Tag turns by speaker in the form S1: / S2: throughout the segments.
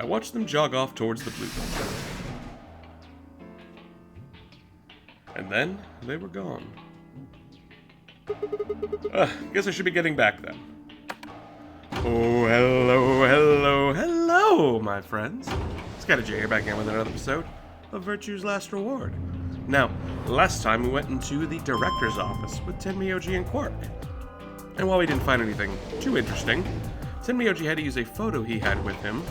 S1: I watched them jog off towards the blue door. And then they were gone. Guess I should be getting back then. Oh, hello, my friends. It's J here back again with another episode of Virtue's Last Reward. Now, last time we went into the director's office with Tenmyouji and Quark. And while we didn't find anything too interesting, Tenmyouji had to use a photo he had with him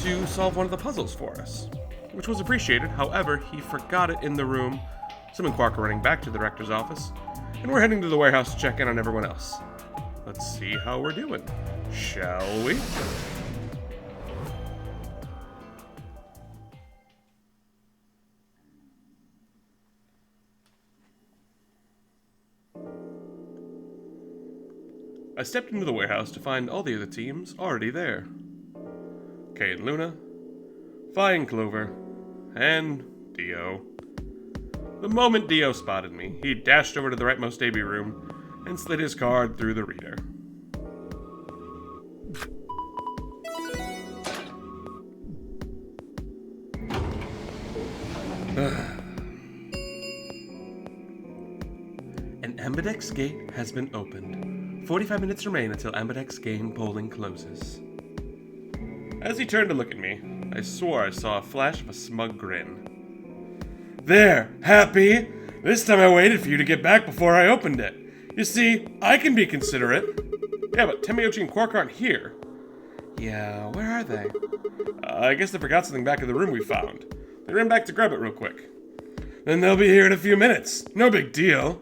S1: to solve one of the puzzles for us, which was appreciated. However, he forgot it in the room. Sim and Quark are running back to the director's office, and we're heading to the warehouse to check in on everyone else. Let's see how we're doing, shall we? I stepped into the warehouse to find all the other teams already there. Kay and Luna, Fi and Clover, and Dio. The moment Dio spotted me, he dashed over to the rightmost AB room and slid his card through the reader. An Ambidex gate has been opened. 45 minutes remain until Ambidex game polling closes. As he turned to look at me, I swore I saw a flash of a smug grin. There, happy? This time I waited for you to get back before I opened it. You see, I can be considerate. Yeah, but Tenmyouji and Quark aren't here. Yeah, where are they? I guess they forgot something back in the room we found. They ran back to grab it real quick. Then they'll be here in a few minutes. No big deal.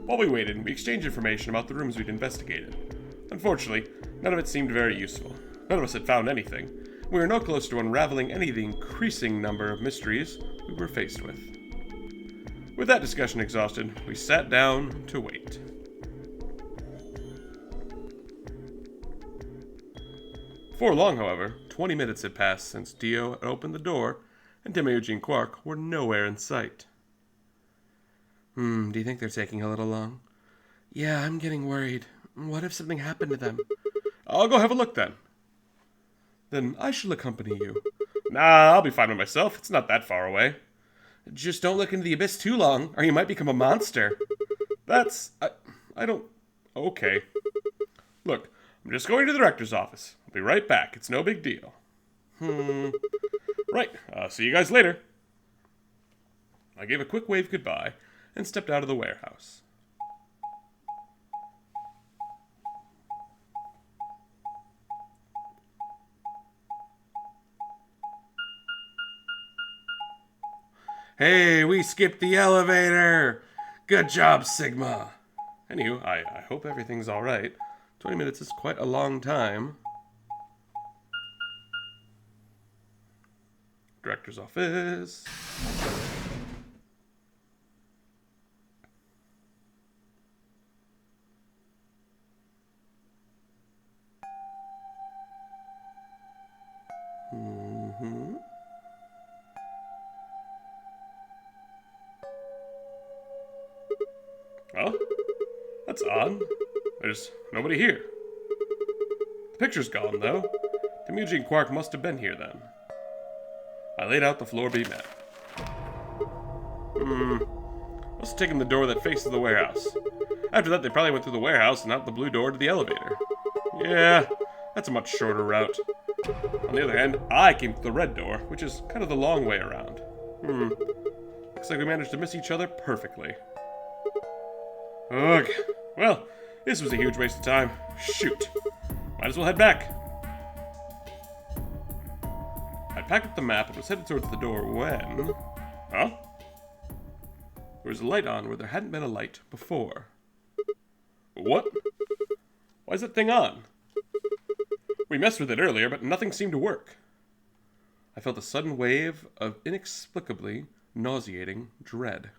S1: While we waited, we exchanged information about the rooms we'd investigated. Unfortunately, none of it seemed very useful. None of us had found anything. We were no closer to unraveling any of the increasing number of mysteries we were faced with. With that discussion exhausted, we sat down to wait. Before long, however, 20 minutes had passed since Dio had opened the door, and Tenmyouji and Quark were nowhere in sight. Do you think they're taking a little long? Yeah, I'm getting worried. What if something happened to them? I'll go have a look then. Then I shall accompany you. Nah, I'll be fine with myself. It's not that far away. Just don't look into the abyss too long, or you might become a monster. I don't... Okay. Look, I'm just going to the director's office. I'll be right back. It's no big deal. Right. See you guys later. I gave a quick wave goodbye and stepped out of the warehouse. Hey, we skipped the elevator! Good job, Sigma! Anywho, I hope everything's alright. 20 minutes is quite a long time. Director's office. Well, that's odd. There's nobody here. The picture's gone, though. Tenmyouji and Quark must have been here then. I laid out the floor beam map. Must have taken the door that faces the warehouse. After that, they probably went through the warehouse and out the blue door to the elevator. Yeah, that's a much shorter route. On the other hand, I came through the red door, which is kind of the long way around. Looks like we managed to miss each other perfectly. Ugh. Well, this was a huge waste of time. Shoot. Might as well head back. I packed up the map and was headed towards the door when... Huh? There was a light on where there hadn't been a light before. What? Why is that thing on? We messed with it earlier, but nothing seemed to work. I felt a sudden wave of inexplicably nauseating dread.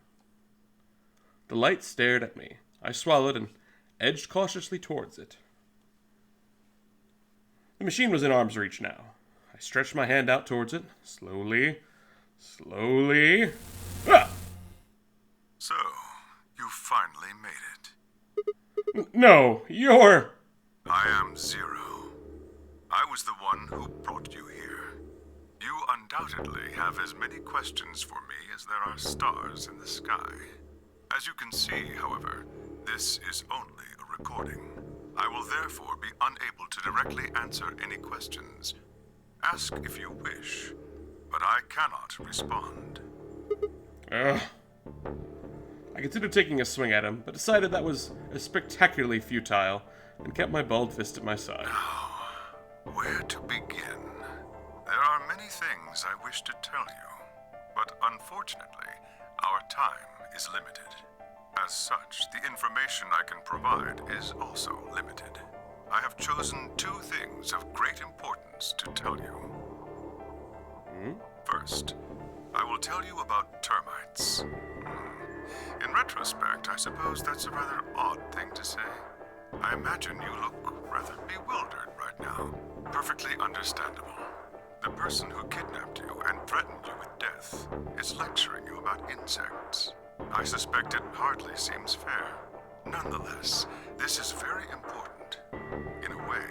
S1: The light stared at me. I swallowed and edged cautiously towards it. The machine was in arm's reach now. I stretched my hand out towards it, slowly. Ah!
S2: So, you finally made it.
S1: No, you're...
S2: I from zero. I was the one who brought you here. You undoubtedly have as many questions for me as there are stars in the sky. As you can see, however, this is only a recording. I will therefore be unable to directly answer any questions. Ask if you wish, but I cannot respond.
S1: Ugh. I considered taking a swing at him, but decided that was spectacularly futile, and kept my balled fist at my side.
S2: Now, where to begin? There are many things I wish to tell you, but unfortunately, our time is limited. As such, the information I can provide is also limited. I have chosen two things of great importance to tell you. First, I will tell you about termites. In retrospect, I suppose that's a rather odd thing to say. I imagine you look rather bewildered right now. Perfectly understandable. The person who kidnapped you and threatened you with death is lecturing you about insects. I suspect it hardly seems fair. Nonetheless, this is very important. In a way,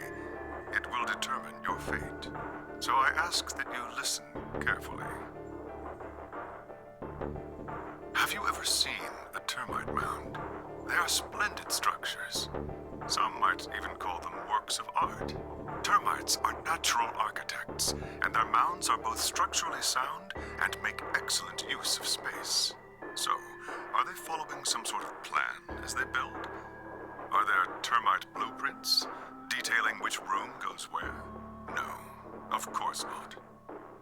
S2: it will determine your fate. So I ask that you listen carefully. Have you ever seen a termite mound? They are splendid structures. Some might even call them works of art. Termites are natural architects, and their mounds are both structurally sound and make excellent use of space. So, are they following some sort of plan as they build? Are there termite blueprints detailing which room goes where? No, of course not.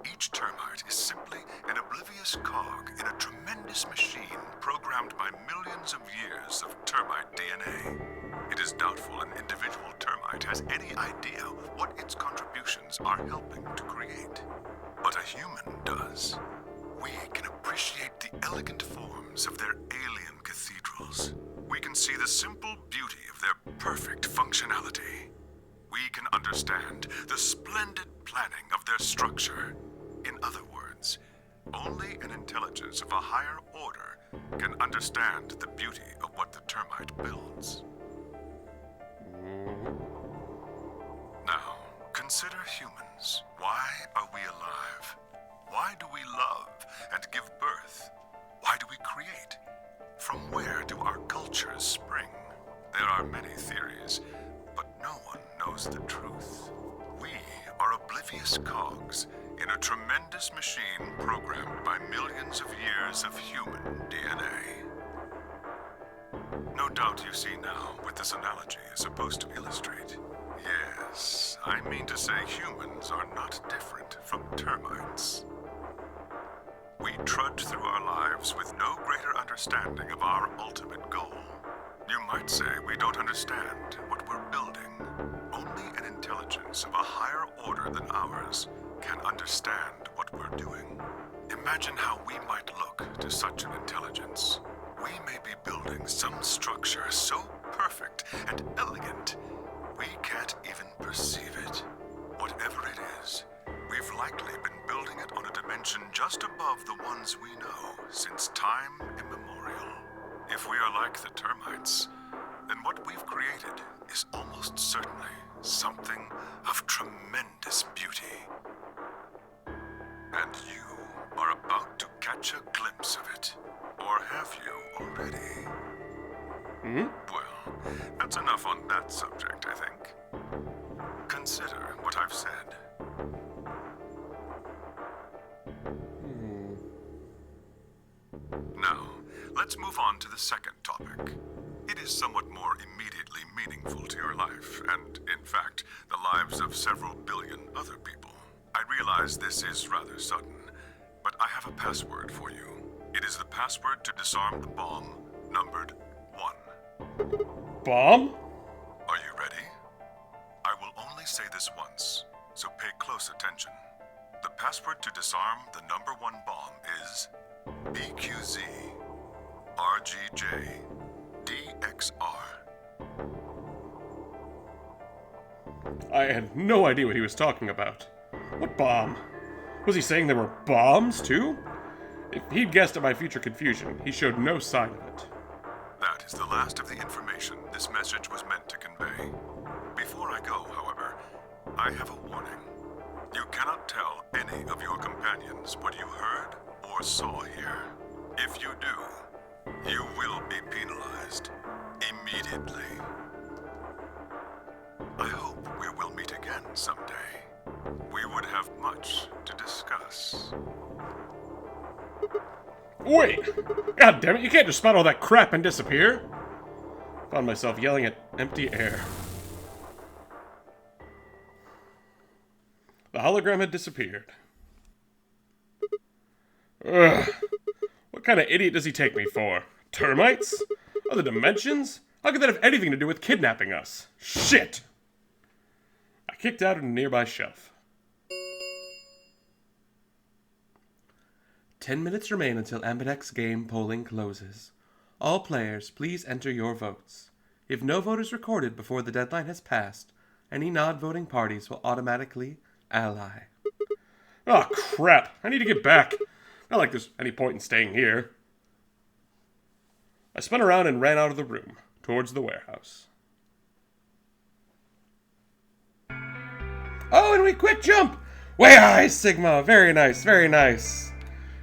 S2: Each termite is simply an oblivious cog in a tremendous machine programmed by millions of years of termite DNA. It is doubtful an individual termite has any idea what its contributions are helping to create. But a human does. We can appreciate the elegant forms of their alien cathedrals. We can see the simple beauty of their perfect functionality. We can understand the splendid planning of their structure. In other words, only an intelligence of a higher order can understand the beauty of what the termite builds. Now, consider humans. Why are we alive? Why do we love and give birth? Why do we create? From where do our cultures spring? There are many theories, but no one knows the truth. We are oblivious cogs in a tremendous machine programmed by millions of years of human DNA. No doubt you see now what this analogy is supposed to illustrate. Yes, I mean to say humans are not different from termites. We trudge through our lives with no greater understanding of our ultimate goal. You might say we don't understand what we're building. Only an intelligence of a higher order than ours can understand what we're doing. Imagine how we might look to such an intelligence. We may be building some structure so perfect and elegant, we can't even perceive it. Whatever it is, we've likely been building it on a dimension just above the ones we know since time immemorial. If we are like the termites, then what we've created is almost certainly something of tremendous beauty. And you are about to catch a glimpse of it. Or have you already? Well, that's enough on that subject, I think. Consider what I've said. Now, let's move on to the second topic. It is somewhat more immediately meaningful to your life, and, in fact, the lives of several billion other people. I realize this is rather sudden, but I have a password for you. It is the password to disarm the bomb, numbered 1.
S1: Bomb?
S2: Are you ready? I will only say this once, so pay close attention. The password to disarm the number 1 bomb is BQZ RGJ DXR.
S1: I had no idea what he was talking about. What bomb? Was he saying there were bombs, too? If he'd guessed at my future confusion, he showed no sign of it.
S2: That is the last of the information this message was meant to convey. Before I go, however, I have a warning. You cannot tell any of your companions what you heard or saw here. If you do, you will be penalized immediately. I hope we will meet again someday. We would have much to discuss.
S1: Wait! God damn it, you can't just spout all that crap and disappear! Found myself yelling at empty air. The hologram had disappeared. Ugh. What kind of idiot does he take me for? Termites? Other dimensions? How could that have anything to do with kidnapping us? Shit! I kicked out a nearby shelf. 10 minutes remain until Ambidex's game polling closes. All players, please enter your votes. If no vote is recorded before the deadline has passed, any non-voting parties will automatically ally. Oh, crap. I need to get back. Not like there's any point in staying here. I spun around and ran out of the room, towards the warehouse. Oh, and we quick jump! Way high, Sigma! Very nice, very nice.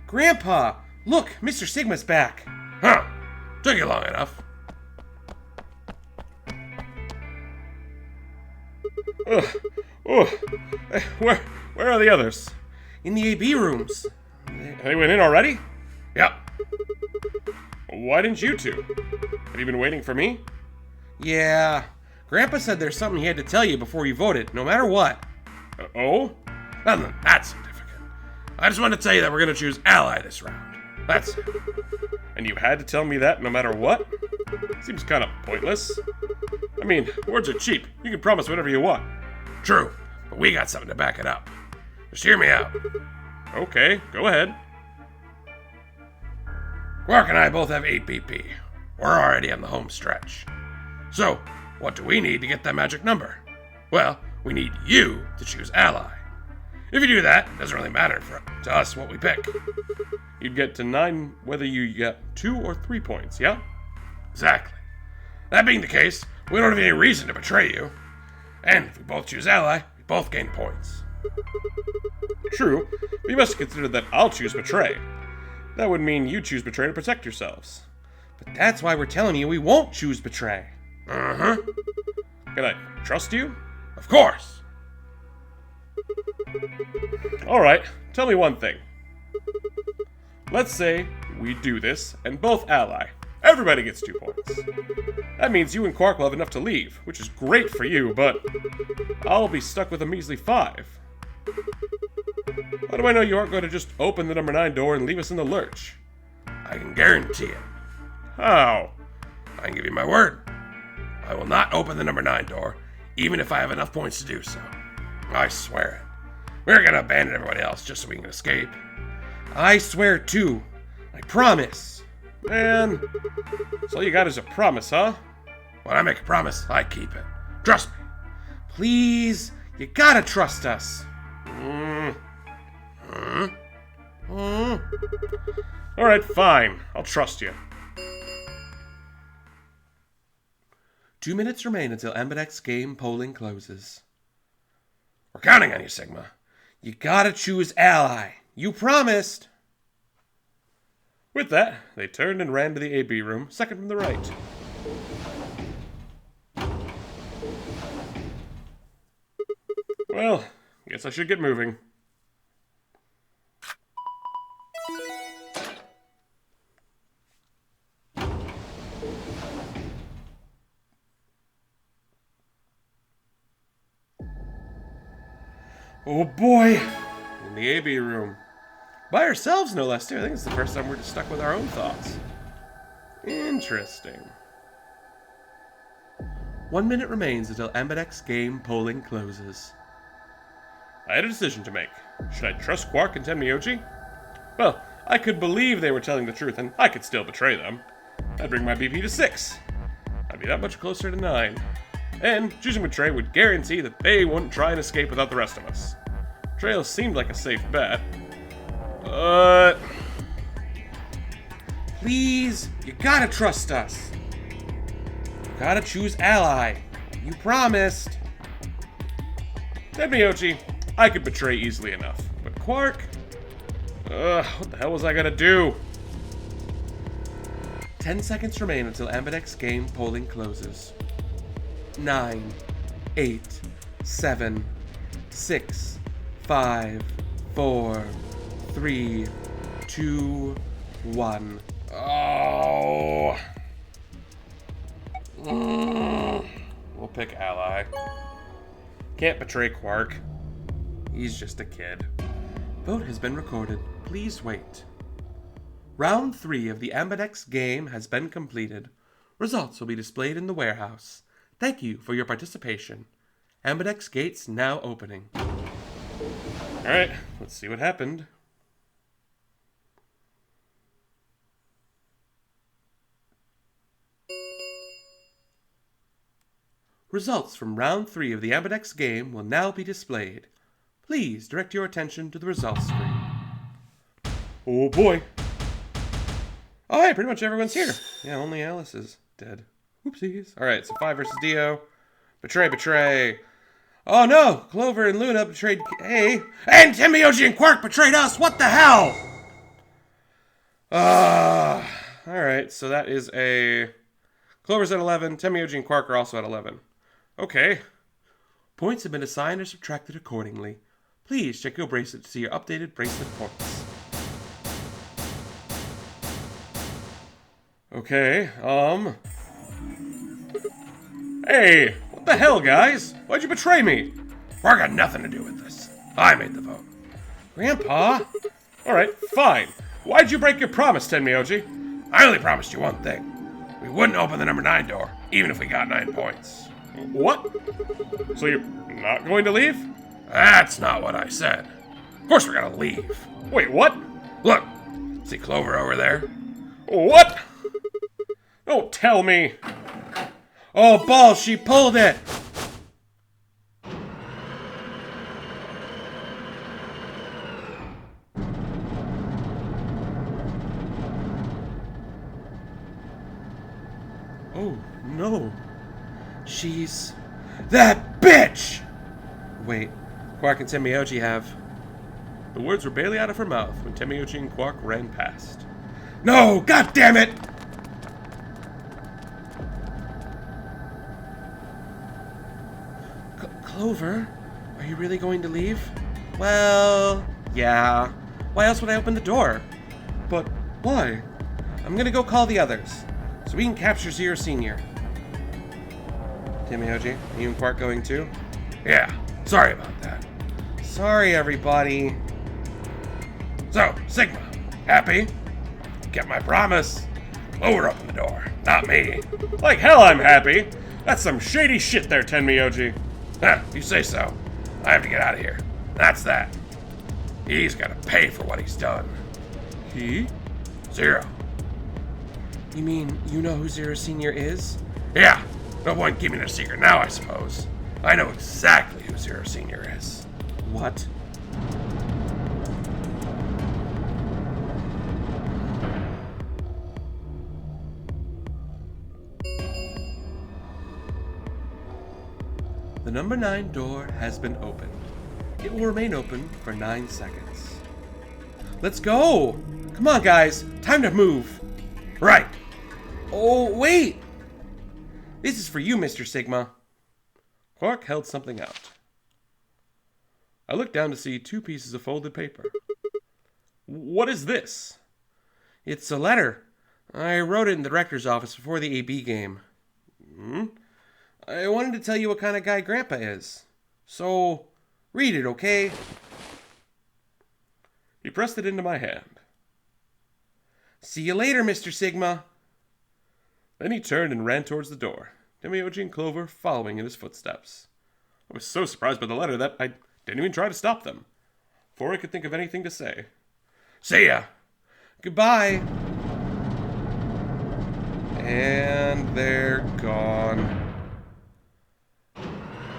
S1: Grandpa, look, Mr. Sigma's back.
S2: Huh. Took you long enough.
S1: Ugh. Oh. Where are the others?
S3: In the AB rooms.
S1: They went in already?
S2: Yep.
S1: Why didn't you two? Have you been waiting for me?
S3: Yeah. Grandpa said there's something he had to tell you before you voted, no matter what.
S1: Oh?
S2: Nothing that significant. I just wanted to tell you that we're going to choose ally this round. That's it.
S1: And you had to tell me that no matter what? Seems kind of pointless. I mean, words are cheap. You can promise whatever you want.
S2: True, but we got something to back it up. Just hear me out.
S1: Okay, go ahead.
S2: Quark and I both have 8 BP. We're already on the home stretch. So, what do we need to get that magic number? Well, we need you to choose ally. If you do that, it doesn't really matter to us what we pick.
S1: You'd get to 9 whether you get 2 or 3 points, yeah?
S2: Exactly. That being the case, we don't have any reason to betray you. And if we both choose ally, we both gain points.
S1: True, but you must consider that I'll choose betray. That would mean you choose betray to protect yourselves.
S3: But that's why we're telling you we won't choose betray.
S2: Uh-huh.
S1: Can I trust you?
S2: Of course.
S1: Alright, tell me one thing. Let's say we do this and both ally. Everybody gets 2 points. That means you and Quark will have enough to leave, which is great for you, but I'll be stuck with a measly 5. How do I know you aren't going to just open the number 9 door and leave us in the lurch?
S2: I can guarantee it.
S1: How?
S2: I can give you my word. I will not open the number 9 door, even if I have enough points to do so. I swear it. We're gonna abandon everybody else just so we can escape.
S3: I swear too. I promise.
S1: Man, so all you got is a promise, huh?
S2: When I make a promise, I keep it. Trust me.
S3: Please, you gotta trust us.
S1: Alright, fine. I'll trust you.
S3: 2 minutes remain until Ambidex's game polling closes.
S2: We're counting on you, Sigma.
S3: You gotta choose ally. You promised.
S1: With that, they turned and ran to the AB room, second from the right. Well, guess I should get moving. Oh boy! In the AB room. By ourselves, no less, too. I think it's the first time we're just stuck with our own thoughts. Interesting.
S3: 1 minute remains until Ambidex's game polling closes.
S1: I had a decision to make. Should I trust Quark and Tenmyouji? Well, I could believe they were telling the truth, and I could still betray them. That'd bring my BP to 6. I'd be that much closer to 9. And choosing betray would guarantee that they wouldn't try and escape without the rest of us. Betrayal seemed like a safe bet. But...
S3: Please, you gotta trust us. You gotta choose ally. You promised.
S1: Tenmyouji, I could betray easily enough. But Quark? What the hell was I gonna do? 10 seconds remain until Ambidex game polling closes. 9, 8, 7, 6, 5, 4, 3, 2, 1. Oh. We'll pick Ally. Can't betray Quark. He's just a kid. Vote has been recorded. Please wait. Round 3 of the Ambidex game has been completed. Results will be displayed in the warehouse. Thank you for your participation. Ambidex gates now opening. Alright, let's see what happened. Results from round 3 of the Ambidex game will now be displayed. Please direct your attention to the results screen. Oh boy. Oh hey, pretty much everyone's here. Yeah, only Alice is dead. Oopsies. Alright, so 5 versus Dio. Betray. Oh no! Clover and Luna betrayed Hey! And Tenmyouji and Quark betrayed us! What the hell? Alright, so that is a... Clover's at 11, Tenmyouji and Quark are also at 11. Okay. Points have been assigned or subtracted accordingly. Please check your bracelet to see your updated bracelet points. Okay, Hey, what the hell, guys? Why'd you betray me?
S3: Quark got nothing to do with this. I made the vote.
S1: Grandpa? Alright, fine. Why'd you break your promise, Tenmyouji?
S3: I only promised you one thing. We wouldn't open the number 9 door, even if we got 9 points.
S1: What? So you're not going to leave?
S3: That's not what I said. Of course we're gonna leave.
S1: Wait, what?
S3: Look, see Clover over there?
S1: What? Don't tell me.
S3: Oh, balls, she pulled it!
S1: Oh, no.
S3: She's... that bitch!
S1: Wait, Quark and Tenmyouji have... The words were barely out of her mouth when Tenmyouji and Quark ran past.
S3: No, god damn it!
S1: Clover, are you really going to leave? Well, yeah. Why else would I open the door? But why? I'm gonna go call the others, so we can capture Zero Senior. Tenmyouji, are you and Quark going too?
S3: Yeah, sorry about that.
S1: Sorry, everybody.
S3: So, Sigma, happy? Kept my promise. Clover opened the door, not me.
S1: Like hell I'm happy. That's some shady shit there, Tenmyouji.
S3: Huh, you say so. I have to get out of here. That's that. He's gotta pay for what he's done.
S1: He?
S3: Zero.
S1: You mean you know who Zero Senior is?
S3: Yeah, no point keeping it a secret now, I suppose. I know exactly who Zero Senior is.
S1: What? The number 9 door has been opened. It will remain open for 9 seconds. Let's go! Come on, guys. Time to move.
S3: Right.
S1: Oh, wait! This is for you, Mr. Sigma. Quark held something out. I looked down to see 2 pieces of folded paper. What is this? It's a letter. I wrote it in the director's office before the AB game. I wanted to tell you what kind of guy Grandpa is. So, read it, okay? He pressed it into my hand. See you later, Mr. Sigma. Then he turned and ran towards the door, Tenmyouji and Clover following in his footsteps. I was so surprised by the letter that I didn't even try to stop them, before I could think of anything to say.
S3: See ya.
S1: Goodbye. And they're gone.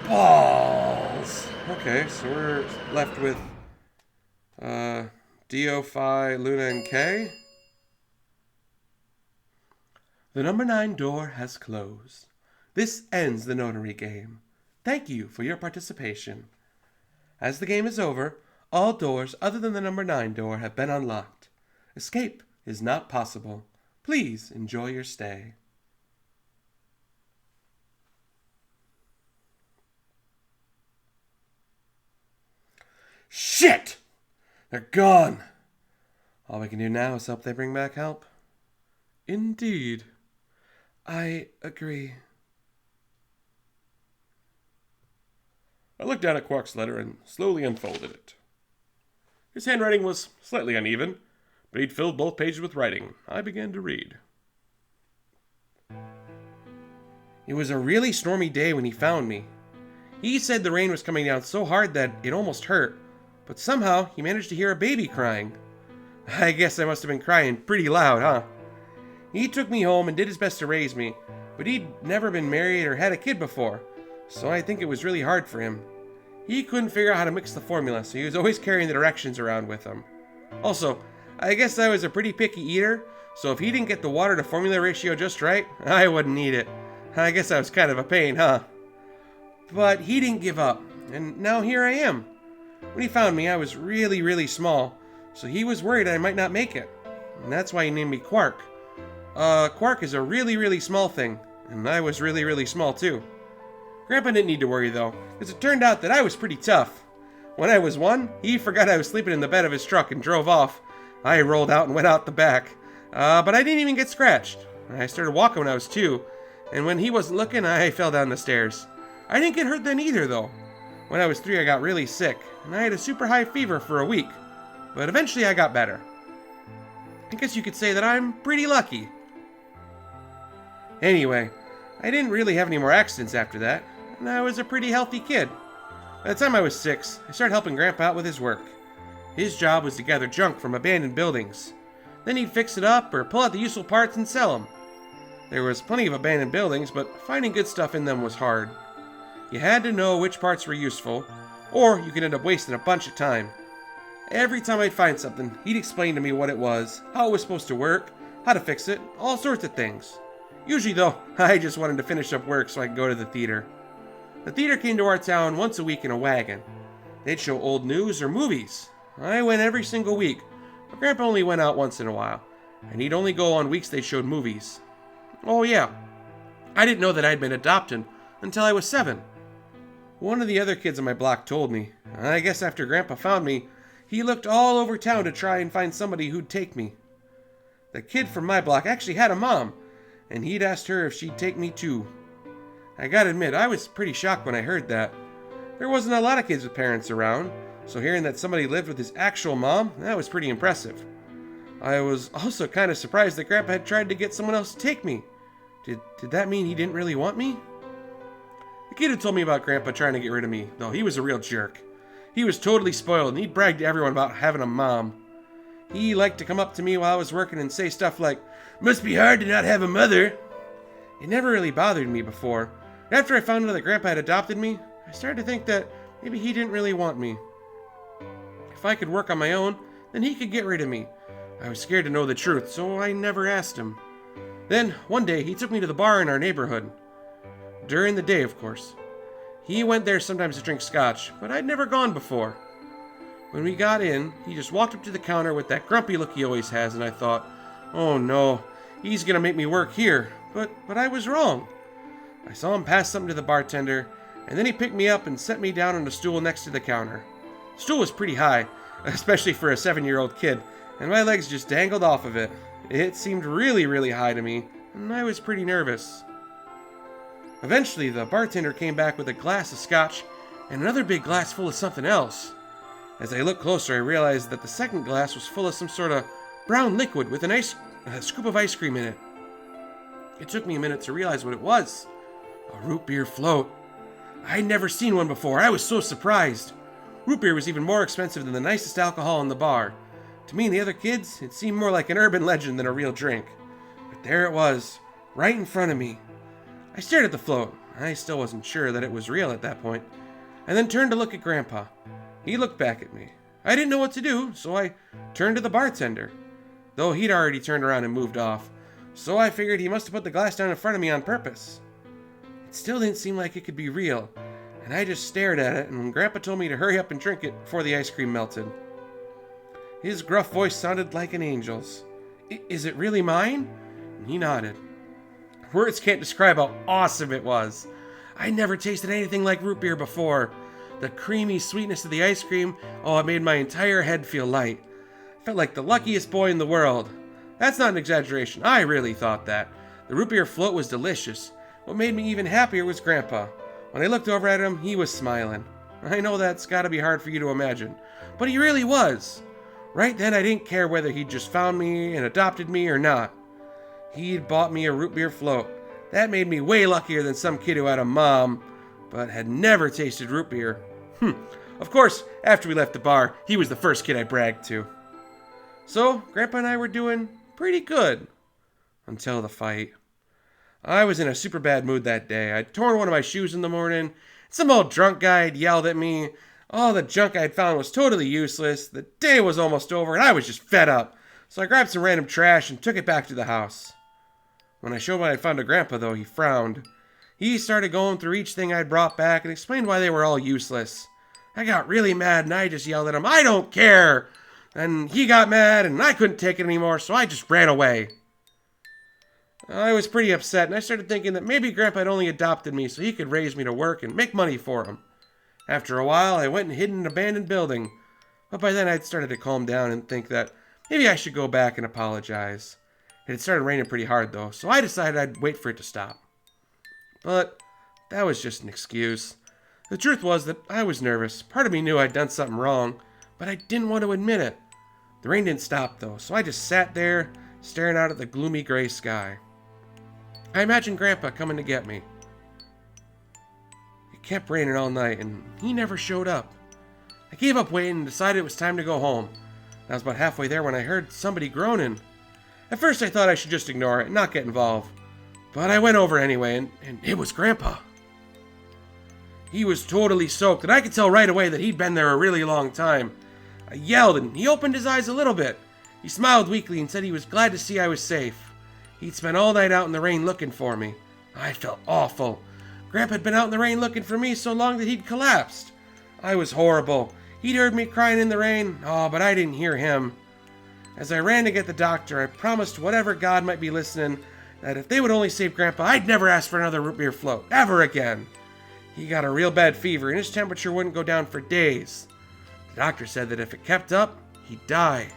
S1: Balls. Okay, so we're left with Dio, Phi, Luna, and K. The number 9 door has closed. This ends the notary game. Thank you for your participation. As the game is over, all doors other than the number 9 door have been unlocked. Escape is not possible. Please enjoy your stay. Shit! They're gone! All we can do now is hope they bring back help. Indeed. I agree. I looked down at Quark's letter and slowly unfolded it. His handwriting was slightly uneven, but he'd filled both pages with writing. I began to read. It was a really stormy day when he found me. He said the rain was coming down so hard that it almost hurt, but somehow he managed to hear a baby crying. I guess I must have been crying pretty loud, huh? He took me home and did his best to raise me, but he'd never been married or had a kid before, so I think it was really hard for him. He couldn't figure out how to mix the formula, so he was always carrying the directions around with him. Also, I guess I was a pretty picky eater, so if he didn't get the water to formula ratio just right, I wouldn't eat it. I guess I was kind of a pain, huh? But he didn't give up, and now here I am. When he found me, I was really, really small, so he was worried I might not make it. And that's why he named me Quark. Quark is a really, really small thing, and I was really, really small too. Grandpa didn't need to worry though, because it turned out that I was pretty tough. When I was 1, he forgot I was sleeping in the bed of his truck and drove off. I rolled out and went out the back, but I didn't even get scratched. I started walking when I was 2, and when he wasn't looking, I fell down the stairs. I didn't get hurt then either though. When I was 3, I got really sick, and I had a super high fever for a week, but eventually I got better. I guess you could say that I'm pretty lucky. Anyway, I didn't really have any more accidents after that, and I was a pretty healthy kid. By the time I was 6, I started helping Grandpa out with his work. His job was to gather junk from abandoned buildings. Then he'd fix it up or pull out the useful parts and sell them. There was plenty of abandoned buildings, but finding good stuff in them was hard. You had to know which parts were useful, or you could end up wasting a bunch of time. Every time I'd find something, he'd explain to me what it was, how it was supposed to work, how to fix it, all sorts of things. Usually though, I just wanted to finish up work so I could go to the theater. The theater came to our town once a week in a wagon. They'd show old news or movies. I went every single week, but Grandpa only went out once in a while, and he'd only go on weeks they showed movies. Oh yeah, I didn't know that I'd been adopted until I was 7. One of the other kids on my block told me. I guess after Grandpa found me, he looked all over town to try and find somebody who'd take me. The kid from my block actually had a mom, and he'd asked her if she'd take me too. I gotta admit, I was pretty shocked when I heard that. There wasn't a lot of kids with parents around, so hearing that somebody lived with his actual mom, that was pretty impressive. I was also kind of surprised that Grandpa had tried to get someone else to take me. Did that mean he didn't really want me? The kid had told me about Grandpa trying to get rid of me, though he was a real jerk. He was totally spoiled, and he'd brag to everyone about having a mom. He liked to come up to me while I was working and say stuff like, "Must be hard to not have a mother." It never really bothered me before. After I found out that Grandpa had adopted me, I started to think that maybe he didn't really want me. If I could work on my own, then he could get rid of me. I was scared to know the truth, so I never asked him. Then, one day, he took me to the bar in our neighborhood. During the day, of course. He went there sometimes to drink scotch, but I'd never gone before. When we got in, he just walked up to the counter with that grumpy look he always has, and I thought, oh no, he's gonna make me work here. But I was wrong. I saw him pass something to the bartender, and then he picked me up and set me down on a stool next to the counter. The stool was pretty high, especially for a 7-year-old kid, and my legs just dangled off of it. It seemed really, really high to me, and I was pretty nervous. Eventually, the bartender came back with a glass of scotch and another big glass full of something else. As I looked closer, I realized that the second glass was full of some sort of brown liquid with a scoop of ice cream in it. It took me a minute to realize what it was. A root beer float. I'd never seen one before. I was so surprised. Root beer was even more expensive than the nicest alcohol in the bar. To me and the other kids, it seemed more like an urban legend than a real drink. But there it was, right in front of me. I stared at the float. I still wasn't sure that it was real at that point, and then turned to look at Grandpa. He looked back at me. I didn't know what to do, so I turned to the bartender, though he'd already turned around and moved off, so I figured he must have put the glass down in front of me on purpose. It still didn't seem like it could be real, and and I just stared at it, and Grandpa told me to hurry up and drink it before the ice cream melted. His gruff voice sounded like an angel's. Is it really mine? And he nodded. Words can't describe how awesome it was. I never tasted anything like root beer before. The creamy sweetness of the ice cream, it made my entire head feel light. I felt like the luckiest boy in the world. That's not an exaggeration. I really thought that. The root beer float was delicious. What made me even happier was Grandpa. When I looked over at him, he was smiling. I know that's gotta be hard for you to imagine, but he really was. Right then, I didn't care whether he'd just found me and adopted me or not. He'd bought me a root beer float. That made me way luckier than some kid who had a mom, but had never tasted root beer. Of course, after we left the bar, he was the first kid I bragged to. So, Grandpa and I were doing pretty good. Until the fight. I was in a super bad mood that day. I'd torn one of my shoes in the morning. Some old drunk guy had yelled at me. All the junk I'd found was totally useless. The day was almost over and I was just fed up. So I grabbed some random trash and took it back to the house. When I showed what I'd found to Grandpa, though, he frowned. He started going through each thing I'd brought back and explained why they were all useless. I got really mad and I just yelled at him, "I don't care!" And he got mad and I couldn't take it anymore, so I just ran away. I was pretty upset and I started thinking that maybe Grandpa had only adopted me so he could raise me to work and make money for him. After a while, I went and hid in an abandoned building. But by then, I'd started to calm down and think that maybe I should go back and apologize. It had started raining pretty hard, though, so I decided I'd wait for it to stop. But that was just an excuse. The truth was that I was nervous. Part of me knew I'd done something wrong, but I didn't want to admit it. The rain didn't stop, though, so I just sat there, staring out at the gloomy gray sky. I imagined Grandpa coming to get me. It kept raining all night, and he never showed up. I gave up waiting and decided it was time to go home. I was about halfway there when I heard somebody groaning. At first I thought I should just ignore it and not get involved. But I went over anyway, and it was Grandpa. He was totally soaked, and I could tell right away that he'd been there a really long time. I yelled, and he opened his eyes a little bit. He smiled weakly and said he was glad to see I was safe. He'd spent all night out in the rain looking for me. I felt awful. Grandpa had been out in the rain looking for me so long that he'd collapsed. I was horrible. He'd heard me crying in the rain, but I didn't hear him. As I ran to get the doctor, I promised whatever God might be listening that if they would only save Grandpa, I'd never ask for another root beer float, ever again. He got a real bad fever, and his temperature wouldn't go down for days. The doctor said that if it kept up, he'd die.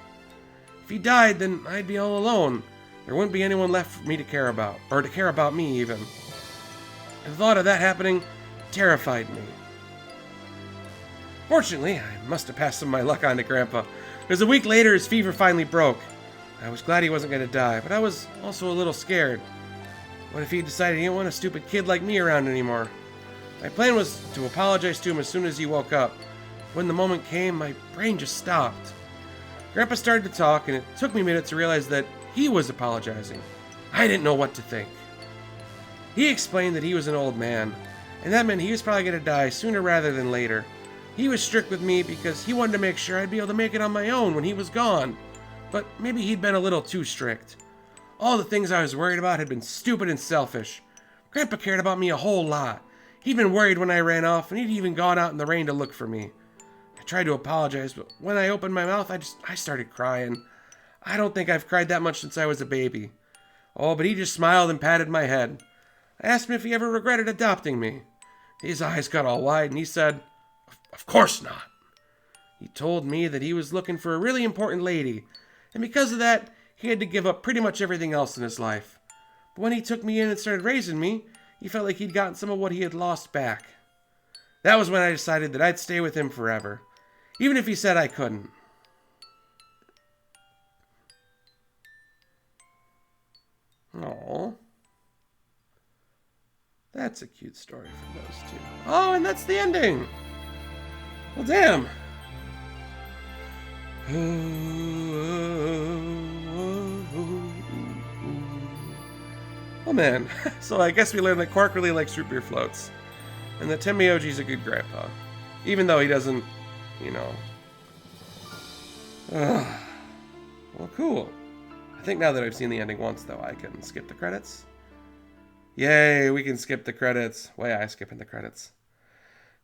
S1: If he died, then I'd be all alone. There wouldn't be anyone left for me to care about, or to care about me even. The thought of that happening terrified me. Fortunately, I must have passed some of my luck on to Grandpa, because a week later his fever finally broke. I was glad he wasn't going to die, but I was also a little scared. What if he decided he didn't want a stupid kid like me around anymore? My plan was to apologize to him as soon as he woke up. When the moment came, my brain just stopped. Grandpa started to talk, and it took me a minute to realize that he was apologizing. I didn't know what to think. He explained that he was an old man, and that meant he was probably going to die sooner rather than later. He was strict with me because he wanted to make sure I'd be able to make it on my own when he was gone. But maybe he'd been a little too strict. All the things I was worried about had been stupid and selfish. Grandpa cared about me a whole lot. He'd been worried when I ran off, and he'd even gone out in the rain to look for me. I tried to apologize, but when I opened my mouth, I started crying. I don't think I've cried that much since I was a baby. But he just smiled and patted my head. I asked him if he ever regretted adopting me. His eyes got all wide, and he said, "Of course not." He told me that he was looking for a really important lady, and because of that, he had to give up pretty much everything else in his life. But when he took me in and started raising me, he felt like he'd gotten some of what he had lost back. That was when I decided that I'd stay with him forever, even if he said I couldn't. Aww. That's a cute story for those two. Oh, and that's the ending! Well, damn. Oh, man. So I guess we learned that Quark really likes root beer floats. And that Tenmyouji's a good grandpa. Even though he doesn't, Well, cool. I think now that I've seen the ending once, though, I can skip the credits. Yay, we can skip the credits. Way I skipping the credits.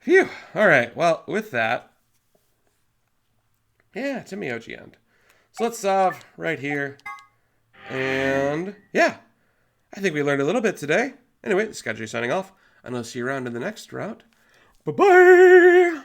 S1: Phew. All right. Well, with that, yeah, Tenmyouji end. So let's solve right here. And yeah, I think we learned a little bit today. Anyway, this is Kadri signing off, and I'll see you around in the next route. Bye-bye!